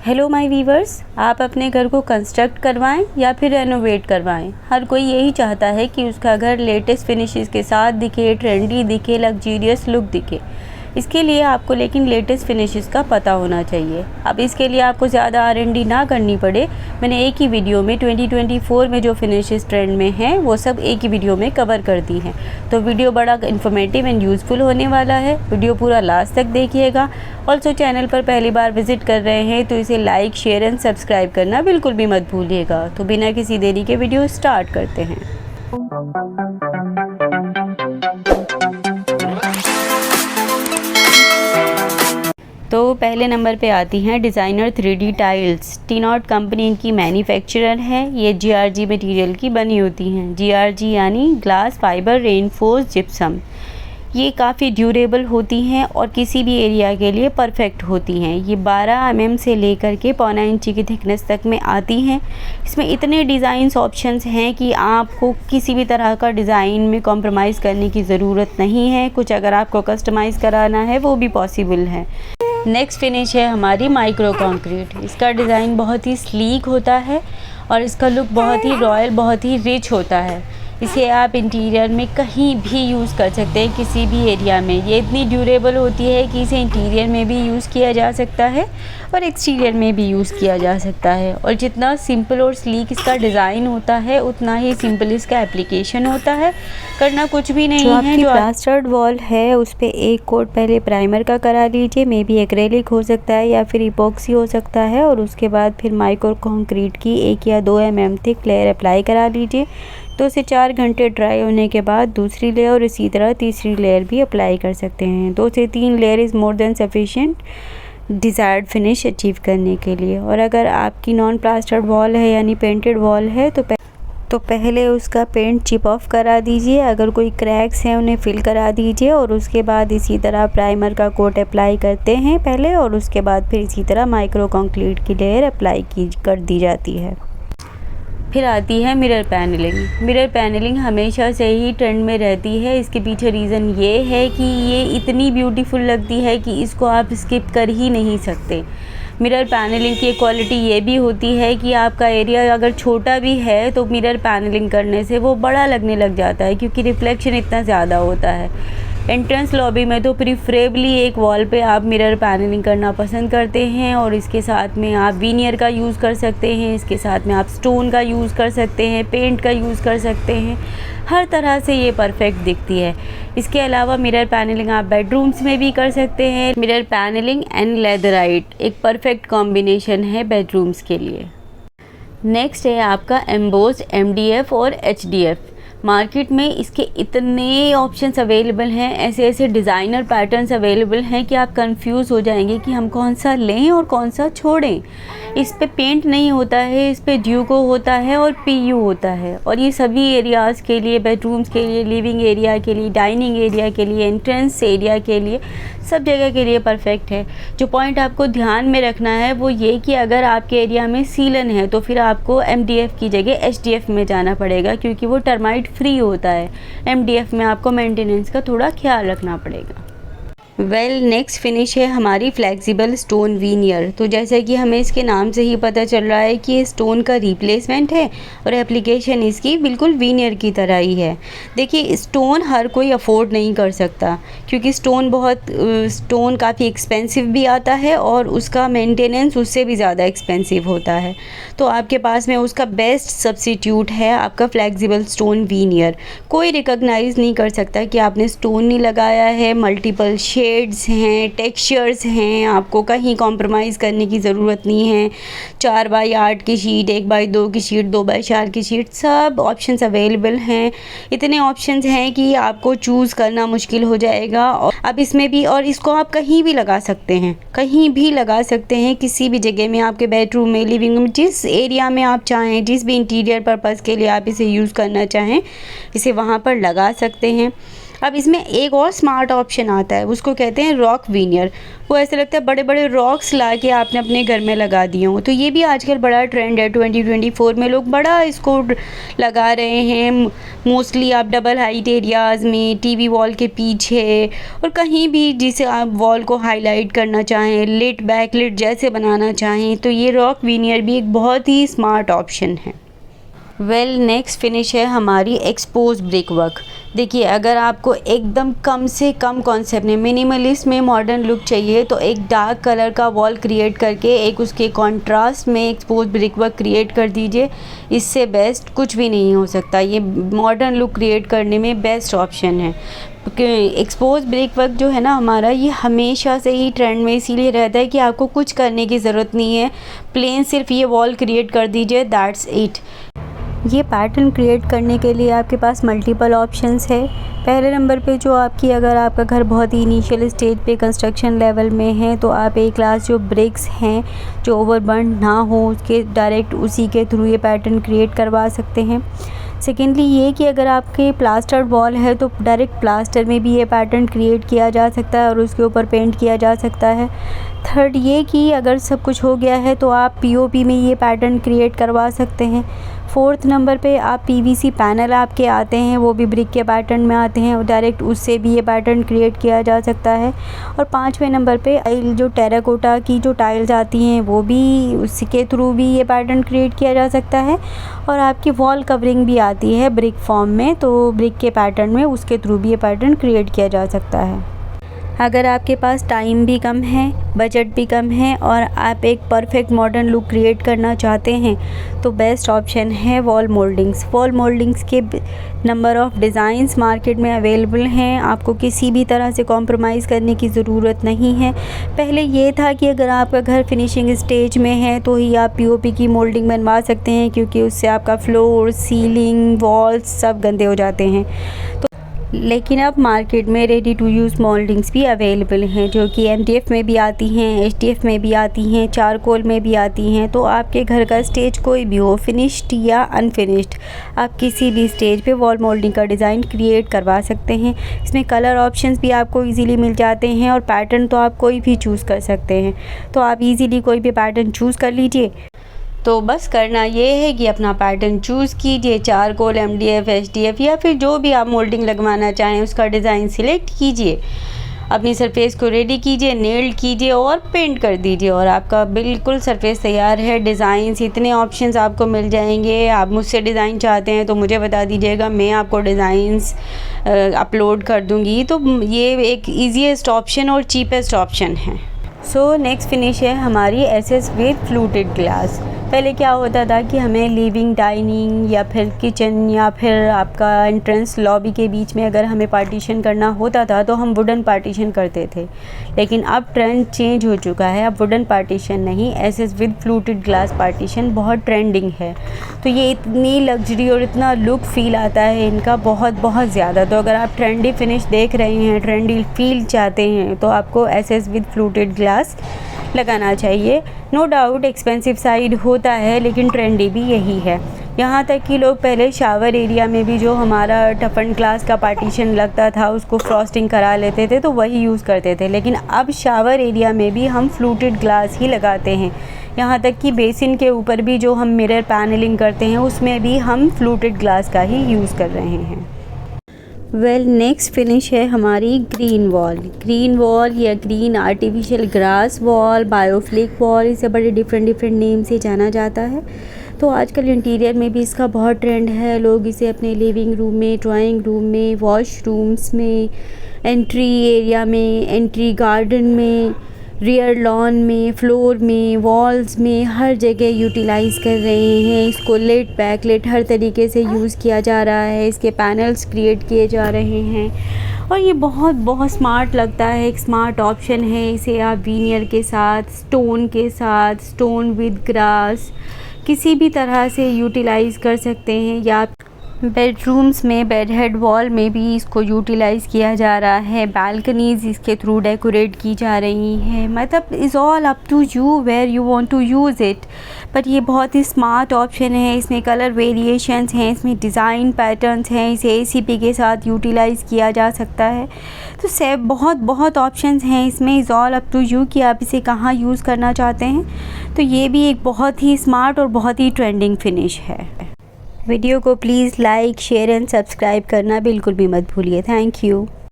Hello my viewers, आप अपने घर को कंस्ट्रक्ट करवाएं या फिर रेनोवेट करवाएं, हर कोई यही चाहता है कि उसका घर लेटेस्ट फिनिशेस के साथ दिखे, ट्रेंडी दिखे, लग्जरियस लुक दिखे। इसके लिए आपको लेकिन लेटेस्ट फिनिशेस का पता होना चाहिए। अब इसके लिए आपको ज़्यादा R&D ना करनी पड़े। मैंने एक ही वीडियो में 2024 में जो फिनिशेस ट्रेंड में हैं वो सब एक ही वीडियो में कवर कर दी हैं। तो वीडियो बड़ा इन्फॉर्मेटिव एंड यूज़फुल होने वाला है। वीडियो पूरा लास्ट तक देखिएगा। ऑल्सो चैनल पर पहली बार विजिट कर रहे हैं तो इसे लाइक, शेयर एंड सब्सक्राइब करना बिल्कुल भी मत भूलिएगा। तो बिना किसी देरी के वीडियो स्टार्ट करते हैं। तो पहले नंबर पे आती हैं designer 3D tiles. T-not company इनकी मैन्युफैक्चरर है। ये GRG मटेरियल की बनी होती हैं। GRG यानी ग्लास फाइबर रेनफोर्स जिप्सम। ये काफ़ी ड्यूरेबल होती हैं और किसी भी एरिया के लिए परफेक्ट होती हैं। ये 12 mm से लेकर के 1.25 इंच की थिकनेस तक में आती हैं। इसमें इतने डिज़ाइंस ऑप्शंस हैं कि आपको किसी भी तरह का डिज़ाइन में कॉम्प्रोमाइज़ करने की ज़रूरत नहीं है। कुछ अगर आपको कस्टमाइज़ कराना है वो भी पॉसिबल है। नेक्स्ट फिनिश है हमारी माइक्रो कंक्रीट। इसका डिज़ाइन बहुत ही स्लीक होता है और इसका लुक बहुत ही रॉयल, बहुत ही रिच होता है। इसे आप इंटीरियर में कहीं भी यूज़ कर सकते हैं, किसी भी एरिया में। ये इतनी ड्यूरेबल होती है कि इसे इंटीरियर में भी यूज़ किया जा सकता है और एक्सटीरियर में भी यूज़ किया जा सकता है। और जितना सिंपल और स्लीक इसका डिज़ाइन होता है उतना ही सिंपल इसका एप्लीकेशन होता है। करना कुछ भी नहीं है। जो प्लास्टर्ड वॉल है उस पर एक कोट पहले प्राइमर का करा लीजिए। मे बी एक्रेलिक हो सकता है या फिर इपॉक्सी हो सकता है। और उसके बाद फिर माइक्रो कंक्रीट की 1 या 2 mm थिक लेयर अप्लाई करा लीजिए। 2 से 4 घंटे ड्राई होने के बाद दूसरी लेयर और इसी तरह तीसरी लेयर भी अप्लाई कर सकते हैं। 2 से 3 layer is more than sufficient desired finish achieve करने के लिए। और अगर आपकी नॉन प्लास्टर्ड वॉल है यानी पेंटेड वॉल है तो पहले उसका पेंट चिप ऑफ करा दीजिए। अगर कोई क्रैक्स हैं उन्हें फिल करा दीजिए और उसके बाद इसी तरह प्राइमर का कोट अप्लाई करते हैं पहले, और उसके बाद फिर इसी तरह माइक्रो कंक्रीट की लेयर अप्लाई कर दी जाती है। फिर आती है मिरर पैनलिंग। मिरर पैनलिंग हमेशा से ही ट्रेंड में रहती है। इसके पीछे रीज़न ये है कि ये इतनी ब्यूटीफुल लगती है कि इसको आप स्किप कर ही नहीं सकते। मिरर पैनलिंग की क्वालिटी ये भी होती है कि आपका एरिया अगर छोटा भी है तो मिरर पैनलिंग करने से वो बड़ा लगने लग जाता है, क्योंकि रिफ्लेक्शन इतना ज़्यादा होता है। एंट्रेंस लॉबी में तो प्रीफरेबली एक वॉल पे आप मिरर पैनलिंग करना पसंद करते हैं। और इसके साथ में आप वीनियर का यूज़ कर सकते हैं, इसके साथ में आप स्टोन का यूज़ कर सकते हैं, पेंट का यूज़ कर सकते हैं। हर तरह से ये परफेक्ट दिखती है। इसके अलावा मिरर पैनलिंग आप बेडरूम्स में भी कर सकते हैं। मिरर पैनलिंग एंड लेदराइट एक परफेक्ट कॉम्बिनेशन है बेडरूम्स के लिए। नेक्स्ट है आपका एम्बोस्ड MDF और HDF। मार्केट में इसके इतने ऑप्शंस अवेलेबल हैं, ऐसे ऐसे डिज़ाइनर पैटर्न्स अवेलेबल हैं कि आप कंफ्यूज हो जाएंगे कि हम कौन सा लें और कौन सा छोड़ें। इस पे पेंट नहीं होता है, इस पे ड्यूको होता है और PU होता है। और ये सभी एरियाज़ के लिए, बेडरूम्स के लिए, लिविंग एरिया के लिए, डाइनिंग एरिया के लिए, एंट्रेंस एरिया के लिए, सब जगह के लिए परफेक्ट है। जो पॉइंट आपको ध्यान में रखना है वो ये कि अगर आपके एरिया में सीलन है तो फिर आपको MDF की जगह HDF में जाना पड़ेगा, क्योंकि वो टर्माइट फ्री होता है। MDF में आपको मेंटेनेंस का थोड़ा ख्याल रखना पड़ेगा। नेक्स्ट फिनिश है हमारी फ्लेक्सिबल स्टोन वीनियर। तो जैसे कि हमें इसके नाम से ही पता चल रहा है कि ये स्टोन का रिप्लेसमेंट है और एप्लीकेशन इसकी बिल्कुल वीनियर की तरह ही है। देखिए, स्टोन हर कोई अफोर्ड नहीं कर सकता, क्योंकि स्टोन काफ़ी एक्सपेंसिव भी आता है और उसका मेंटेनेंस उससे भी ज़्यादा एक्सपेंसिव होता है। तो आपके पास में उसका बेस्ट सब्स्टिट्यूट है आपका फ्लेक्सिबल स्टोन वीनियर। कोई रिकॉग्नाइज़ नहीं कर सकता कि आपने स्टोन नहीं लगाया है। मल्टीपल शेड्स हैं, टेक्सचर्स हैं, आपको कहीं कॉम्प्रोमाइज़ करने की ज़रूरत नहीं है। 4x8 की शीट, 1x2 की शीट, 2x4 की शीट, सब ऑप्शंस अवेलेबल हैं। इतने ऑप्शंस हैं कि आपको चूज़ करना मुश्किल हो जाएगा। और अब इसमें भी, और इसको आप कहीं भी लगा सकते हैं, कहीं भी लगा सकते हैं, किसी भी जगह में, आपके बेडरूम में, लिविंग रूम, जिस एरिया में आप चाहें, जिस भी इंटीरियर पर्पज़ के लिए आप इसे यूज़ करना चाहें, इसे वहाँ पर लगा सकते हैं। अब इसमें एक और स्मार्ट ऑप्शन आता है, उसको कहते हैं रॉक विनियर। वो ऐसा लगता है बड़े बड़े रॉक्स ला के आपने अपने घर में लगा दिए हों। तो ये भी आजकल बड़ा ट्रेंड है, 2024 में लोग बड़ा इसको लगा रहे हैं। मोस्टली आप डबल हाइट एरियाज़ में, टीवी वॉल के पीछे और कहीं भी जिसे आप वॉल को हाईलाइट करना चाहें, लिट बैक लिट जैसे बनाना चाहें, तो ये रॉक विनियर भी एक बहुत ही स्मार्ट ऑप्शन है। नेक्स्ट फिनिश है हमारी एक्सपोज ब्रिक वर्क। देखिए, अगर आपको एकदम कम से कम कॉन्सेप्ट में मिनिमलिस्ट में मॉडर्न लुक चाहिए तो एक डार्क कलर का वॉल क्रिएट करके एक उसके कॉन्ट्रास्ट में एक्सपोज ब्रिक वर्क क्रिएट कर दीजिए। इससे बेस्ट कुछ भी नहीं हो सकता। ये मॉडर्न लुक क्रिएट करने में बेस्ट ऑप्शन है। एक्सपोज ब्रिक वर्क जो है ना हमारा, ये हमेशा से ही ट्रेंड में इसीलिए रहता है कि आपको कुछ करने की ज़रूरत नहीं है, प्लेन सिर्फ ये वॉल क्रिएट कर दीजिए, दैट्स इट। ये पैटर्न क्रिएट करने के लिए आपके पास मल्टीपल ऑप्शंस है। पहले नंबर पे जो आपकी, अगर आपका घर बहुत ही इनिशियल स्टेज पे कंस्ट्रक्शन लेवल में है तो आप एक क्लास जो ब्रिक्स हैं जो ओवरबर्न ना हो उसके डायरेक्ट उसी के थ्रू ये पैटर्न क्रिएट करवा सकते हैं। सेकेंडली ये कि अगर आपके प्लास्टर्ड वॉल है तो डायरेक्ट प्लास्टर में भी ये पैटर्न क्रिएट किया जा सकता है और उसके ऊपर पेंट किया जा सकता है। थर्ड ये कि अगर सब कुछ हो गया है तो आप पीओपी में ये पैटर्न क्रिएट करवा सकते हैं। फोर्थ नंबर पे आप पीवीसी पैनल आपके आते हैं, वो भी ब्रिक के पैटर्न में आते हैं और डायरेक्ट उससे भी ये पैटर्न क्रिएट किया जा सकता है। और पाँचवें नंबर पे टाइल, जो टेराकोटा की जो टाइल्स आती हैं वो भी उसके थ्रू भी ये पैटर्न क्रिएट किया जा सकता है। और आपकी वॉल कवरिंग भी आती है ब्रिक फॉर्म में, तो ब्रिक के पैटर्न में उसके थ्रू भी ये पैटर्न क्रिएट किया जा सकता है। अगर आपके पास टाइम भी कम है, बजट भी कम है और आप एक परफेक्ट मॉडर्न लुक क्रिएट करना चाहते हैं तो बेस्ट ऑप्शन है वॉल मोल्डिंग्स। वॉल मोल्डिंग्स के नंबर ऑफ़ डिज़ाइंस मार्केट में अवेलेबल हैं, आपको किसी भी तरह से कॉम्प्रोमाइज़ करने की ज़रूरत नहीं है। पहले ये था कि अगर आपका घर फिनिशिंग स्टेज में है तो ही आप पीओपी की मोल्डिंग बनवा सकते हैं, क्योंकि उससे आपका फ्लोर, सीलिंग, वॉल्स सब गंदे हो जाते हैं। लेकिन अब मार्केट में रेडी टू यूज़ मोल्डिंग्स भी अवेलेबल हैं, जो कि एमडीएफ में भी आती हैं, एचडीएफ में भी आती हैं, चारकोल में भी आती हैं। तो आपके घर का स्टेज कोई भी हो, फिनिश्ड या अनफिनिश्ड, आप किसी भी स्टेज पे वॉल मोल्डिंग का डिज़ाइन क्रिएट करवा सकते हैं। इसमें कलर ऑप्शंस भी आपको इजीली मिल जाते हैं और पैटर्न तो आप कोई भी चूज़ कर सकते हैं। तो आप इजीली कोई भी पैटर्न चूज़ कर लीजिए। तो बस करना ये है कि अपना पैटर्न चूज़ कीजिए, चारकोल, एमडीएफ, एचडीएफ या फिर जो भी आप मोल्डिंग लगवाना चाहें उसका डिज़ाइन सिलेक्ट कीजिए, अपनी सरफेस को रेडी कीजिए, नेल्ड कीजिए और पेंट कर दीजिए और आपका बिल्कुल सरफेस तैयार है। डिज़ाइंस इतने ऑप्शंस आपको मिल जाएंगे। आप मुझसे डिज़ाइन चाहते हैं तो मुझे बता दीजिएगा, मैं आपको डिज़ाइंस अपलोड कर दूँगी। तो ये एक ईजीएस्ट ऑप्शन और चीपेस्ट ऑप्शन है। सो नेक्स्ट फिनिश है हमारी एसएस विद फ्लूटेड ग्लास। पहले क्या होता था कि हमें लिविंग, डाइनिंग या फिर किचन या फिर आपका एंट्रेंस लॉबी के बीच में अगर हमें पार्टीशन करना होता था तो हम वुडन पार्टीशन करते थे। लेकिन अब ट्रेंड चेंज हो चुका है, अब वुडन पार्टीशन नहीं, SS with fluted glass partition बहुत ट्रेंडिंग है। तो ये इतनी लग्जरी और इतना लुक फील आता है इनका, बहुत ज़्यादा। तो अगर आप ट्रेंडी फिनिश देख रहे हैं, ट्रेंडी फील चाहते हैं तो आपको एसएस विद फ्लूटेड ग्लास लगाना चाहिए। नो डाउट एक्सपेंसिव साइड होता है लेकिन ट्रेंडी भी यही है। यहाँ तक कि लोग पहले शावर एरिया में भी जो हमारा टफन ग्लास का पार्टीशन लगता था उसको फ्रॉस्टिंग करा लेते थे, तो वही यूज़ करते थे। लेकिन अब शावर एरिया में भी हम फ्लूटेड ग्लास ही लगाते हैं। यहाँ तक कि बेसिन के ऊपर भी जो हम मिरर पैनलिंग करते हैं उसमें भी हम फ्लूटेड ग्लास का ही यूज़ कर रहे हैं। नेक्स्ट फिनिश है हमारी ग्रीन वॉल या green artificial grass wall, biophilic wall, इसे बड़े डिफरेंट नेम से जाना जाता है। तो आजकल इंटीरियर में भी इसका बहुत ट्रेंड है। लोग इसे अपने लिविंग रूम में, ड्राइंग रूम में, वॉशरूम्स में, एंट्री एरिया में, एंट्री गार्डन में, रियर लॉन में, फ्लोर में, वॉल्स में, हर जगह यूटिलाइज़ कर रहे हैं। इसको लिट, बैकलिट हर तरीके से यूज़ किया जा रहा है। इसके पैनल्स क्रिएट किए जा रहे हैं और ये बहुत स्मार्ट लगता है। एक स्मार्ट ऑप्शन है। इसे आप वीनियर के साथ, स्टोन विद ग्रास किसी भी तरह से यूटिलाइज़ कर सकते हैं। या बेडरूम्स में बेड हेड वॉल में भी इसको यूटिलाइज़ किया जा रहा है। बालकनीज़ इसके थ्रू डेकोरेट की जा रही हैं। मतलब is all up to you where you want to use it. But ये बहुत ही स्मार्ट ऑप्शन है। इसमें कलर वेरिएशंस हैं, इसमें डिज़ाइन पैटर्न्स हैं, इसे एसीपी के साथ यूटिलाइज़ किया जा सकता है। तो बहुत ऑप्शंस हैं इसमें। Is all up to you कि आप इसे कहाँ यूज़ करना चाहते हैं। तो ये भी एक बहुत ही स्मार्ट और बहुत ही ट्रेंडिंग फिनिश है। वीडियो को please like share and subscribe करना बिल्कुल भी मत भूलिए। Thank you.